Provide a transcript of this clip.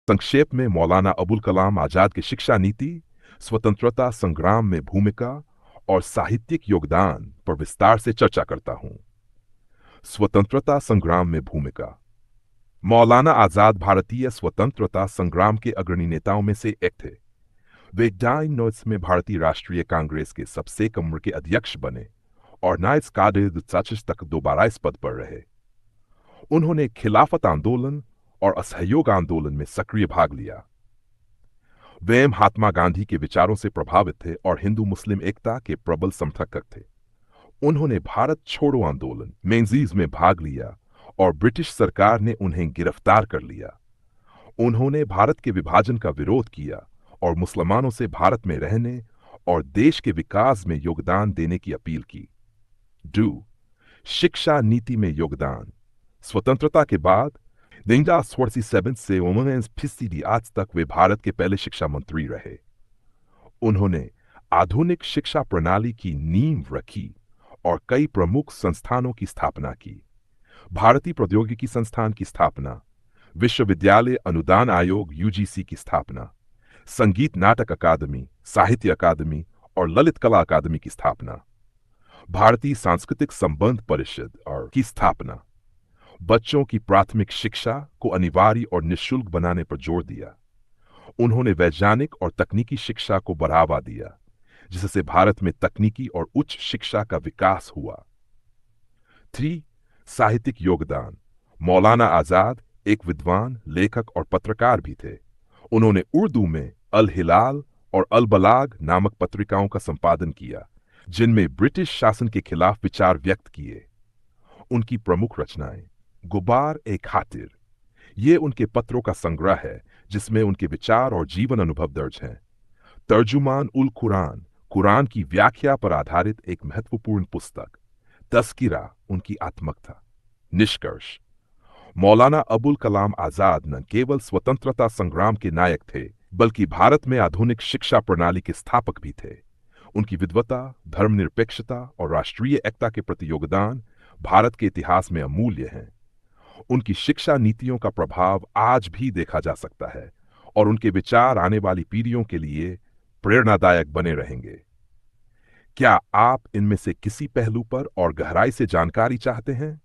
संक्षेप में मौलाना अबुल कलाम आजाद की शिक्षा नीति, स्वतंत्रता संग्राम में भूमिका और साहित्यिक योगदान पर विस्तार से चर्चा करता हूं। स्वतंत्रता संग्राम में भूमिका। मौलाना आजाद भारतीय स्वतंत्रता संग्राम के अग्रणी नेताओं में से एक थे। वे 19 में भारतीय राष्ट्रीय कांग्रेस के सबसे कम उम्र के अध्यक्ष बने और 19 तक दोबारा इस पद पर रहे। उन्होंने खिलाफत आंदोलन और असहयोग आंदोलन में सक्रिय भाग लिया। वे महात्मा गांधी के विचारों से प्रभावित थे और हिंदू मुस्लिम एकता के प्रबल समर्थक थे। उन्होंने भारत छोड़ो आंदोलन मेंजीज में भाग लिया और ब्रिटिश सरकार ने उन्हें गिरफ्तार कर लिया। उन्होंने भारत के विभाजन का विरोध किया और मुसलमानों से भारत में रहने और देश के विकास में योगदान देने की अपील की। शिक्षा नीति में योगदान। स्वतंत्रता के बाद 1947 से 1950 आज तक वे भारत के पहले शिक्षा मंत्री रहे। उन्होंने आधुनिक शिक्षा प्रणाली की नींव रखी और कई प्रमुख संस्थानों की स्थापना की। भारतीय प्रौद्योगिकी संस्थान की स्थापना, विश्वविद्यालय अनुदान आयोग यूजीसी की स्थापना, संगीत नाटक अकादमी, साहित्य अकादमी और ललित कला अकादमी की स्थापना, भारतीय सांस्कृतिक संबंध परिषद और की स्थापना, बच्चों की प्राथमिक शिक्षा को अनिवार्य और निःशुल्क बनाने पर जोर दिया। उन्होंने वैज्ञानिक और तकनीकी शिक्षा को बढ़ावा दिया, जिससे भारत में तकनीकी और उच्च शिक्षा का विकास हुआ। 3. साहित्यिक योगदान। मौलाना आजाद एक विद्वान, लेखक और पत्रकार भी थे। उन्होंने उर्दू में अल हिलाल और अल बलाग नामक पत्रिकाओं का संपादन किया, जिनमें ब्रिटिश शासन के खिलाफ विचार व्यक्त किए। उनकी प्रमुख रचनाएं गुबार ए खातिर, ये उनके पत्रों का संग्रह है जिसमें उनके विचार और जीवन अनुभव दर्ज हैं। तर्जुमान उल कुरान, कुरान की व्याख्या पर आधारित एक महत्वपूर्ण पुस्तक। तस्किरा, उनकी आत्मकथा। निष्कर्ष। मौलाना अबुल कलाम आजाद न केवल स्वतंत्रता संग्राम के नायक थे, बल्कि भारत में आधुनिक शिक्षा प्रणाली के स्थापक भी थे। उनकी विद्वता, धर्मनिरपेक्षता और राष्ट्रीय एकता के प्रति योगदान भारत के इतिहास में अमूल्य हैं। उनकी शिक्षा नीतियों का प्रभाव आज भी देखा जा सकता है और उनके विचार आने वाली पीढ़ियों के लिए प्रेरणादायक बने रहेंगे। क्या आप इनमें से किसी पहलू पर और गहराई से जानकारी चाहते हैं?